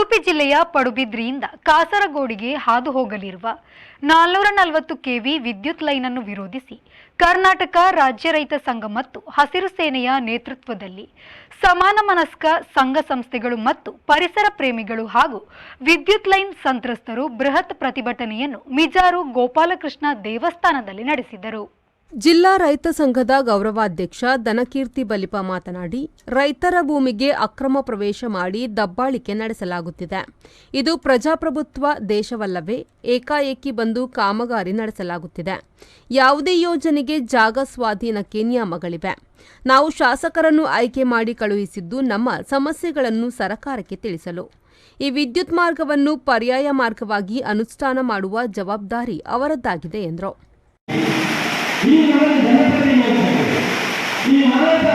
ಉಡುಪಿ ಜಿಲ್ಲೆಯ ಪಡುಬಿದ್ರಿಯಿಂದ ಕಾಸರಗೋಡಿಗೆ ಹಾದು ಹೋಗಲಿರುವ 440 ಕೆವಿ ವಿದ್ಯುತ್ ಲೈನ್ ಅನ್ನು ವಿರೋಧಿಸಿ ಕರ್ನಾಟಕ ರಾಜ್ಯ ರೈತ ಸಂಘ ಮತ್ತು ಹಸಿರು ಸೇನೆಯ ನೇತೃತ್ವದಲ್ಲಿ ಸಮಾನ ಮನಸ್ಕ ಸಂಘ ಸಂಸ್ಥೆಗಳು ಮತ್ತು ಪರಿಸರ ಪ್ರೇಮಿಗಳು ಹಾಗೂ ವಿದ್ಯುತ್ ಲೈನ್ ಸಂತ್ರಸ್ತರು ಬೃಹತ್ ಪ್ರತಿಭಟನೆಯನ್ನು ಮಿಜಾರು ಗೋಪಾಲಕೃಷ್ಣ ದೇವಸ್ಥಾನದಲ್ಲಿ ನಡೆಸಿದರು. ಜಿಲ್ಲಾ ರೈತ ಸಂಘದ ಗೌರವಾಧ್ಯಕ್ಷ ದನಕೀರ್ತಿ ಬಲಿಪ ಮಾತನಾಡಿ, ರೈತರ ಭೂಮಿಗೆ ಅಕ್ರಮ ಪ್ರವೇಶ ಮಾಡಿ ದಬ್ಬಾಳಿಕೆ ನಡೆಸಲಾಗುತ್ತಿದೆ. ಇದು ಪ್ರಜಾಪ್ರಭುತ್ವ ದೇಶವಲ್ಲವೇ? ಏಕಾಏಕಿ ಬಂದು ಕಾಮಗಾರಿ ನಡೆಸಲಾಗುತ್ತಿದೆ. ಯಾವುದೇ ಯೋಜನೆಗೆ ಜಾಗ ಸ್ವಾಧೀನಕ್ಕೆ ನಿಯಮಗಳಿವೆ. ನಾವು ಶಾಸಕರನ್ನು ಆಯ್ಕೆ ಮಾಡಿ ಕಳುಹಿಸಿದ್ದು ನಮ್ಮ ಸಮಸ್ಯೆಗಳನ್ನು ಸರಕಾರಕ್ಕೆ ತಿಳಿಸಲು. ಈ ವಿದ್ಯುತ್ ಮಾರ್ಗವನ್ನು ಪರ್ಯಾಯ ಮಾರ್ಗವಾಗಿ ಅನುಷ್ಠಾನ ಮಾಡುವ ಜವಾಬ್ದಾರಿ ಅವರದ್ದಾಗಿದೆ ಎಂದರು. ಈ ಮಾನಸ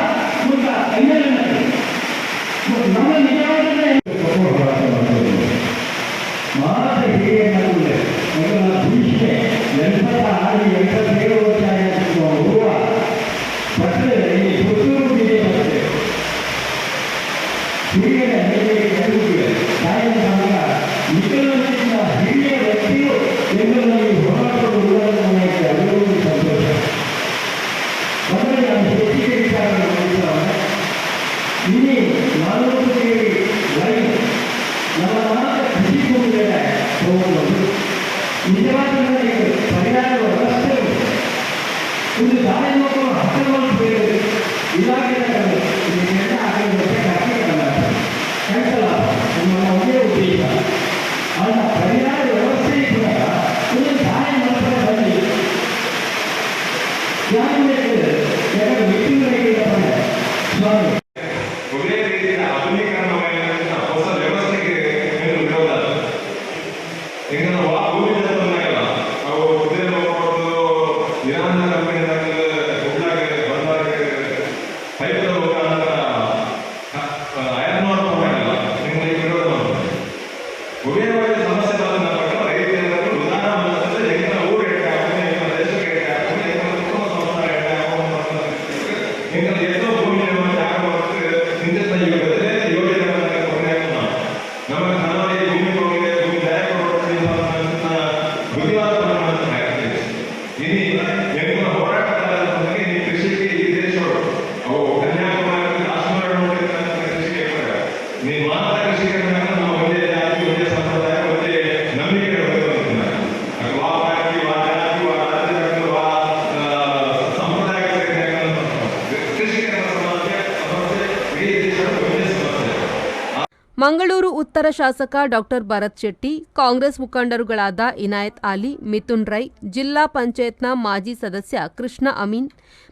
ಮಂಗಳೂರು ಉತ್ತರ ಶಾಸಕ ಡಾ ಭರತ್ ಶೆಟ್ಟಿ, ಕಾಂಗ್ರೆಸ್ ಮುಖಂಡರುಗಳಾದ ಇನಾಯತ್ ಅಲಿ, ಮಿಥುನ್ ರೈ, ಜಿಲ್ಲಾ ಪಂಚಾಯತ್ನ ಮಾಜಿ ಸದಸ್ಯ ಕೃಷ್ಣ ಅಮೀನ್,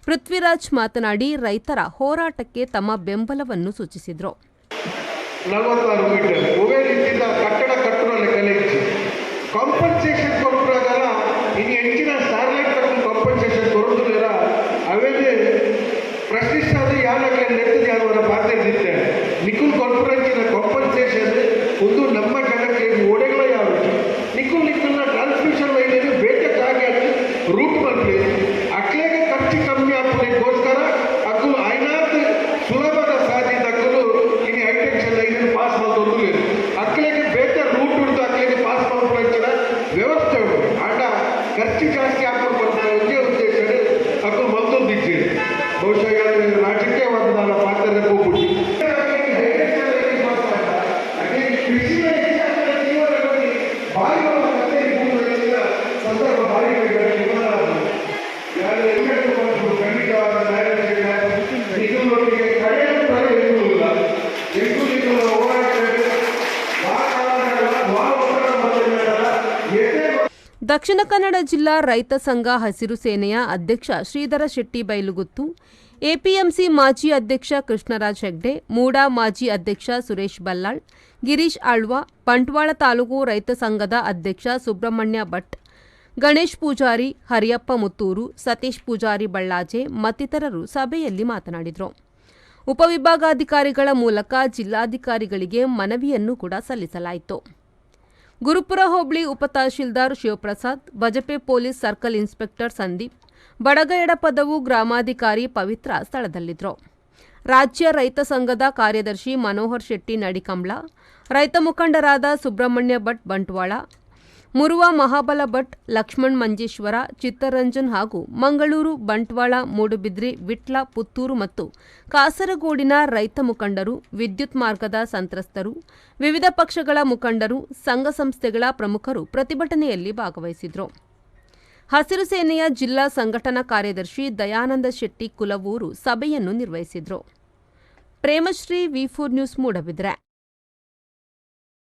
ಪೃಥ್ವಿರಾಜ್ ಮಾತನಾಡಿ ರೈತರ ಹೋರಾಟಕ್ಕೆ ತಮ್ಮ ಬೆಂಬಲವನ್ನು ಸೂಚಿಸಿದರು. 46 ಮೀಟರ್ ಒವೇ ರೀತಿಯಿಂದ ಕಟ್ಟಡ ಕಟ್ಟುವಲ್ಲಿ ಕಲೆಕ್ಸಿ ಕಾಂಪನ್ಸೇಷನ್ ಕೊರಗಾಲ ಇನ್ನು ಹೆಚ್ಚಿನ ಸ್ಟಾರ್ಲೈಟ್ ಕಾಂಪನ್ಸೇಷನ್ ಕೊರದಿಲ್ಲ ಅವೇದೇ ಪ್ರಶ್ನಿಸಿದ ಯಾವಾಗಲೇ ನೆತ್ತದು ಯಾವರ ಪಾತ್ರ ಇರುತ್ತೆ ನಿಖುಲ್ ಕಾನ್ಫರೆನ್ಸಿನ ಕಾಂಪನ್ಸೇಷನ್ ಒಂದು ನಮ್ಮ ಜನಕ್ಕೆ ಒಡೆಗಳ ಯಾವ ನಿಖುಲ್ನ ಟ್ರಾನ್ಸ್ಮಿಷನ್ ಲೈನ್ ಬೇಟೆ ಜಾಗ ರೂಟ್ ಮಾಡಿ ಅಕ್ಲೇಗೆ ಖರ್ಚು ಕಮ್ಮಿ ಆಗ್ಬೋದಕ್ಕೋಸ್ಕರ ಅದು ಐನಾತ್ ಸುಲಭದ ಸಾಧ್ಯ ತಕ್ಕಲು ಇನ್ನು ಹೈಟೆನ್ಷನ್ ಲೈನ್ ಪಾಸ್ ಮಾಡೋದು ಅಕ್ಲೇಗೆ ಬೇಟೆ ರೂಟ್ ಉಂಟು ಅಕ್ಲೇಗೆ ಪಾಸ್ ಮಾಡ್ಕೊಳ್ಳೋ ವ್ಯವಸ್ಥೆ ಉಂಟು ಆಟ ಖರ್ಚು ಜಾಸ್ತಿ ಹಾಕೊಂಡು ಒಂದೇ ಉದ್ದೇಶ ಅದು ಮತ್ತೊಂದಿದ್ದೀರಿ ಬಹುಶಃ ರಾಜಕೀಯವಾದ ನನ್ನ ಪಾತ್ರದ ಹೋಗ್ಬಿಟ್ಟು ದಕ್ಷಿಣ ಕನ್ನಡ ಜಿಲ್ಲಾ ರೈತ ಸಂಘ ಹಸಿರು ಸೇನೆಯ ಅಧ್ಯಕ್ಷ ಶ್ರೀಧರ ಶೆಟ್ಟಿ ಬೈಲುಗುತ್ತು, ಎಪಿಎಂಸಿ ಮಾಜಿ ಅಧ್ಯಕ್ಷ ಕೃಷ್ಣರಾಜ್ ಹೆಗ್ಡೆ, ಮೂಡಾ ಮಾಜಿ ಅಧ್ಯಕ್ಷ ಸುರೇಶ್ ಬಲ್ಲಾಳ್, ಗಿರೀಶ್ ಆಳ್ವ, ಬಂಟ್ವಾಳ ತಾಲೂಕು ರೈತ ಸಂಘದ ಅಧ್ಯಕ್ಷ ಸುಬ್ರಹ್ಮಣ್ಯ ಭಟ್, ಗಣೇಶ್ ಪೂಜಾರಿ, ಹರಿಯಪ್ಪ ಮುತ್ತೂರು, ಸತೀಶ್ ಪೂಜಾರಿ ಬಳ್ಳಾಜೆ ಮತ್ತಿತರರು ಸಭೆಯಲ್ಲಿ ಮಾತನಾಡಿದರು. ಉಪವಿಭಾಗಾಧಿಕಾರಿಗಳ ಮೂಲಕ ಜಿಲ್ಲಾಧಿಕಾರಿಗಳಿಗೆ ಮನವಿಯನ್ನು ಕೂಡ ಸಲ್ಲಿಸಲಾಯಿತು. ಗುರುಪುರ ಹೋಬಳಿ ಉಪತಹಶೀಲ್ದಾರ್ Shivaprasad, Bajpe police circle inspector Sandeep, Badaga Edapadavu ಗ್ರಾಮಾಧಿಕಾರಿ ಪವಿತ್ರ ಸ್ಥಳದಲ್ಲಿದ್ದರು. ರಾಜ್ಯ ರೈತ ಸಂಘದ ಕಾರ್ಯದರ್ಶಿ ಮನೋಹರ್ ಶೆಟ್ಟಿ ನಡಿಕಂಬ್ಳ, ರೈತ ಮುಖಂಡರಾದ ಸುಬ್ರಹ್ಮಣ್ಯ ಭಟ್ ಬಂಟ್ವಾಳ, ಮುರುವ ಮಹಾಬಲ ಭಟ್, ಲಕ್ಷ್ಮಣ್ ಮಂಜೇಶ್ವರ, ಚಿತ್ತರಂಜನ್ ಹಾಗೂ ಮಂಗಳೂರು, ಬಂಟ್ವಾಳ, ಮೂಡುಬಿದ್ರಿ, ವಿಟ್ಲ, ಪುತ್ತೂರು ಮತ್ತು ಕಾಸರಗೋಡಿನ ರೈತ ಮುಖಂಡರು, ವಿದ್ಯುತ್ ಮಾರ್ಗದ ಸಂತ್ರಸ್ತರು, ವಿವಿಧ ಪಕ್ಷಗಳ ಮುಖಂಡರು, ಸಂಘ ಸಂಸ್ಥೆಗಳ ಪ್ರಮುಖರು ಪ್ರತಿಭಟನೆಯಲ್ಲಿ ಭಾಗವಹಿಸಿದರು. ಹಸಿರು ಸೇನೆಯ ಜಿಲ್ಲಾ ಸಂಘಟನಾ ಕಾರ್ಯದರ್ಶಿ ದಯಾನಂದ ಶೆಟ್ಟಿ ಕುಲವೂರು ಸಭೆಯನ್ನು ನಿರ್ವಹಿಸಿದರು. ಪ್ರೇಮಶ್ರೀ, ವಿ4 ನ್ಯೂಸ್, ಮೂಡಬಿದ್ರೆ.